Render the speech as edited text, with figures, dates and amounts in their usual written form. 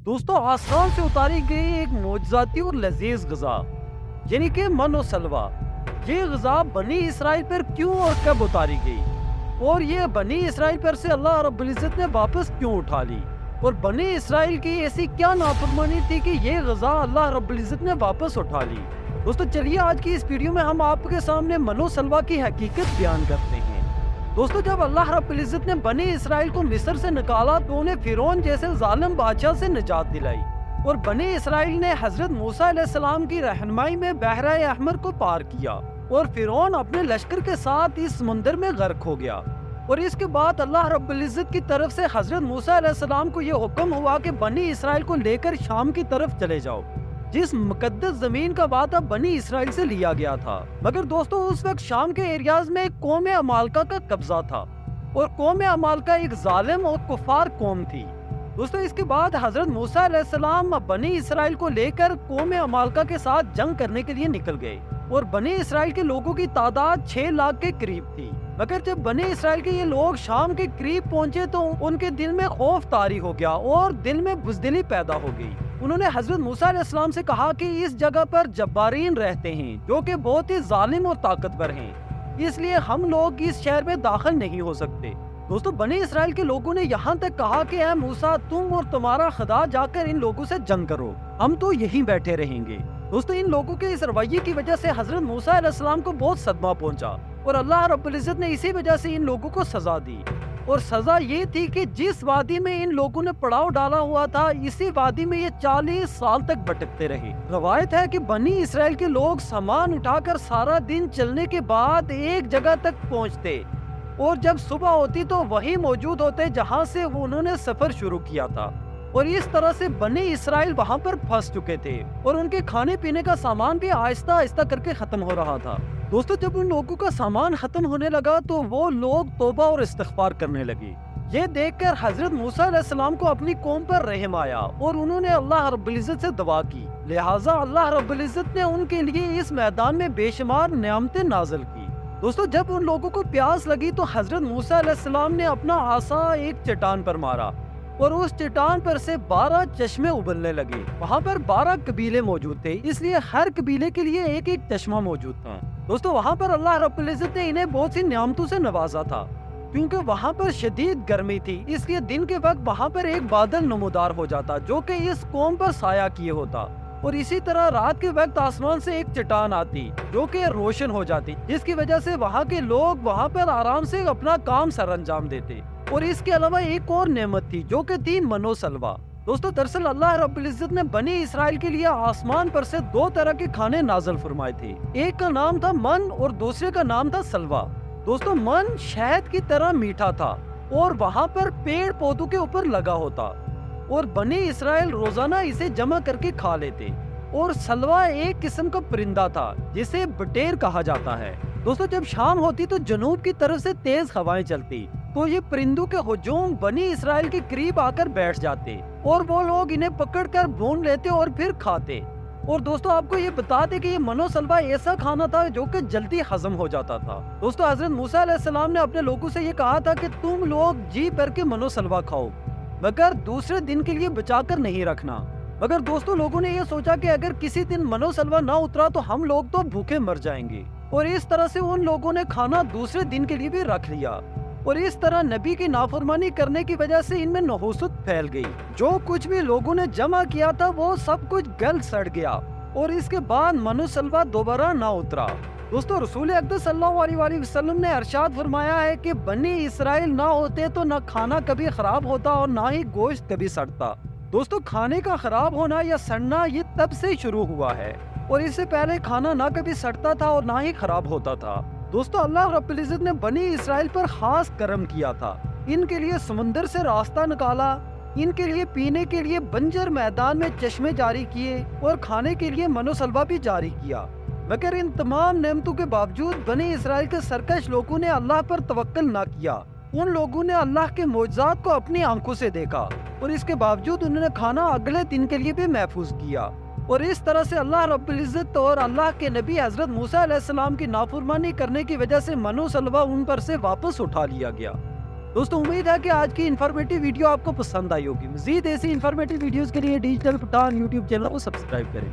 دوستوں آسمان سے اتاری گئی ایک معجزاتی اور لذیذ غذا یعنی کہ من و سلوا، یہ غذا بنی اسرائیل پر کیوں اور کب اتاری گئی، اور یہ بنی اسرائیل پر سے اللہ رب العزت نے واپس کیوں اٹھا لی، اور بنی اسرائیل کی ایسی کیا نافرمانی تھی کہ یہ غذا اللہ رب العزت نے واپس اٹھا لی۔ دوستو چلیے آج کی اس ویڈیو میں ہم آپ کے سامنے من و سلوا کی حقیقت بیان کرتے ہیں۔ دوستو جب اللہ رب العزت نے بنی اسرائیل کو مصر سے نکالا تو انہیں فرعون جیسے ظالم بادشاہ سے نجات دلائی، اور بنی اسرائیل نے حضرت موسیٰ علیہ السلام کی رہنمائی میں بحر احمر کو پار کیا، اور فرعون اپنے لشکر کے ساتھ اس سمندر میں غرق ہو گیا۔ اور اس کے بعد اللہ رب العزت کی طرف سے حضرت موسیٰ علیہ السلام کو یہ حکم ہوا کہ بنی اسرائیل کو لے کر شام کی طرف چلے جاؤ، جس مقدس زمین کا وعدہ بنی اسرائیل سے لیا گیا تھا۔ مگر دوستو اس وقت شام کے ایریاز میں ایک قوم عمالقہ کا قبضہ تھا، اور قوم عمالقہ ایک ظالم اور کفار قوم تھی۔ دوستو اس کے بعد حضرت موسیٰ علیہ السلام بنی اسرائیل کو لے کر قوم عمالقہ کے ساتھ جنگ کرنے کے لیے نکل گئے، اور بنی اسرائیل کے لوگوں کی تعداد 6 لاکھ کے قریب تھی۔ مگر جب بنی اسرائیل کے یہ لوگ شام کے قریب پہنچے تو ان کے دل میں خوف طاری ہو گیا اور دل میں بزدلی پیدا ہو گئی۔ انہوں نے حضرت موسیٰ علیہ السلام سے کہا کہ اس جگہ پر جبارین رہتے ہیں جو کہ بہت ہی ظالم اور طاقتور ہیں، اس لیے ہم لوگ اس شہر میں داخل نہیں ہو سکتے۔ دوستو بنی اسرائیل کے لوگوں نے یہاں تک کہا کہ اے موسیٰ تم اور تمہارا خدا جا کر ان لوگوں سے جنگ کرو، ہم تو یہیں بیٹھے رہیں گے۔ دوستو ان لوگوں کے اس رویے کی وجہ سے حضرت موسیٰ علیہ السلام کو بہت صدمہ پہنچا، اور اللہ رب العزت نے اسی وجہ سے ان لوگوں کو سزا دی، اور سزا یہ تھی کہ جس وادی میں ان لوگوں نے پڑاؤ ڈالا ہوا تھا اسی وادی میں یہ 40 سال تک بھٹکتے رہے۔ روایت ہے کہ بنی اسرائیل کے لوگ سامان اٹھا کر سارا دن چلنے کے بعد ایک جگہ تک پہنچتے، اور جب صبح ہوتی تو وہی موجود ہوتے جہاں سے انہوں نے سفر شروع کیا تھا، اور اس طرح سے بنی اسرائیل وہاں پر پھنس چکے تھے، اور ان کے کھانے پینے کا سامان بھی آہستہ آہستہ کر کے ختم ہو رہا تھا۔ دوستو جب ان لوگوں کا سامان ختم ہونے لگا تو وہ لوگ توبہ اور استغفار کرنے لگے۔ یہ دیکھ کر حضرت موسیٰ علیہ السلام کو اپنی قوم پر رحم آیا، اور انہوں نے اللہ رب العزت سے دعا کی، لہٰذا اللہ رب العزت نے ان کے لیے اس میدان میں بے شمار نعمتیں نازل کی۔ دوستو جب ان لوگوں کو پیاس لگی تو حضرت موسیٰ علیہ السلام نے اپنا عصا ایک چٹان پر مارا، اور اس چٹان پر سے 12 چشمے ابلنے لگے۔ وہاں پر 12 قبیلے موجود تھے، اس لیے ہر قبیلے کے لیے ایک ایک چشمہ موجود تھا۔ دوستو وہاں پر اللہ رب العزت نے انہیں بہت سی نعمتوں سے نوازا تھا، کیونکہ وہاں پر شدید گرمی تھی، اس لیے دن کے وقت وہاں پر ایک بادل نمودار ہو جاتا جو کہ اس قوم پر سایہ کیے ہوتا، اور اسی طرح رات کے وقت آسمان سے ایک چٹان آتی جو کہ روشن ہو جاتی، جس کی وجہ سے وہاں کے لوگ وہاں پر آرام سے اپنا کام سر انجام دیتے۔ اور اس کے علاوہ ایک اور نعمت تھی جو کہ تھی من و سلوا۔ دوستو دراصل اللہ رب العزت نے بنی اسرائیل کے لیے آسمان پر سے 2 طرح کے کھانے نازل فرمائے تھے، ایک کا نام تھا من اور دوسرے کا نام تھا سلوا۔ دوستو من شہد کی طرح میٹھا تھا اور وہاں پر پیڑ پودوں کے اوپر لگا ہوتا، اور بنی اسرائیل روزانہ اسے جمع کر کے کھا لیتے۔ اور سلوا ایک قسم کا پرندہ تھا جسے بٹیر کہا جاتا ہے۔ دوستو جب شام ہوتی تو جنوب کی طرف سے تیز ہوائیں چلتی تو یہ پرندوں کے ہجوم بنی اسرائیل کے قریب آ کر بیٹھ جاتے، اور وہ لوگ انہیں پکڑ کر بھون لیتے اور پھر کھاتے۔ اور دوستو آپ کو یہ بتا دیں کہ یہ من و سلوا ایسا کھانا تھا جو کہ جلدی ہضم ہو جاتا تھا۔ دوستو حضرت موسیٰ علیہ السلام نے اپنے لوگوں سے یہ کہا تھا کہ تم لوگ جی بھر کے من و سلوا کھاؤ، مگر دوسرے دن کے لیے بچا کر نہیں رکھنا۔ مگر دوستو لوگوں نے یہ سوچا کہ اگر کسی دن من و سلوا نہ اترا تو ہم لوگ تو بھوکے مر جائیں گے، اور اس طرح سے ان لوگوں نے کھانا دوسرے دن کے لیے بھی رکھ لیا، اور اس طرح نبی کی نافرمانی کرنے کی وجہ سے ان میں نحوست پھیل گئی۔ جو کچھ بھی لوگوں نے جمع کیا تھا وہ سب کچھ گل سڑ گیا، اور اس کے بعد من و سلوا دوبارہ نہ اترا۔ دوستو رسول اقدس صلی اللہ علیہ وآلہ وسلم نے ارشاد فرمایا ہے کہ بنی اسرائیل نہ ہوتے تو نہ کھانا کبھی خراب ہوتا اور نہ ہی گوشت کبھی سڑتا۔ دوستو کھانے کا خراب ہونا یا سڑنا یہ تب سے شروع ہوا ہے، اور اس سے پہلے کھانا نہ کبھی سڑتا تھا اور نہ ہی خراب ہوتا تھا۔ دوستو اللہ رب العزت نے بنی اسرائیل پر خاص کرم کیا تھا، ان کے لیے سمندر سے راستہ نکالا، ان کے لیے پینے کے لیے بنجر میدان میں چشمے جاری کیے، اور کھانے کے لیے من و سلوا بھی جاری کیا۔ مگر ان تمام نعمتوں کے باوجود بنی اسرائیل کے سرکش لوگوں نے اللہ پر توکل نہ کیا۔ ان لوگوں نے اللہ کے معجزات کو اپنی آنکھوں سے دیکھا، اور اس کے باوجود انہوں نے کھانا اگلے دن کے لیے بھی محفوظ کیا، اور اس طرح سے اللہ رب العزت اور اللہ کے نبی حضرت موسیٰ علیہ السلام کی نافرمانی کرنے کی وجہ سے من و سلوا ان پر سے واپس اٹھا لیا گیا۔ دوستوں امید ہے کہ آج کی انفارمیٹیو ویڈیو آپ کو پسند آئی ہوگی. مزید ایسی انفارمیٹیو ویڈیوز کے لیے ڈیجیٹل پٹھان یوٹیوب چینل کو سبسکرائب کریں.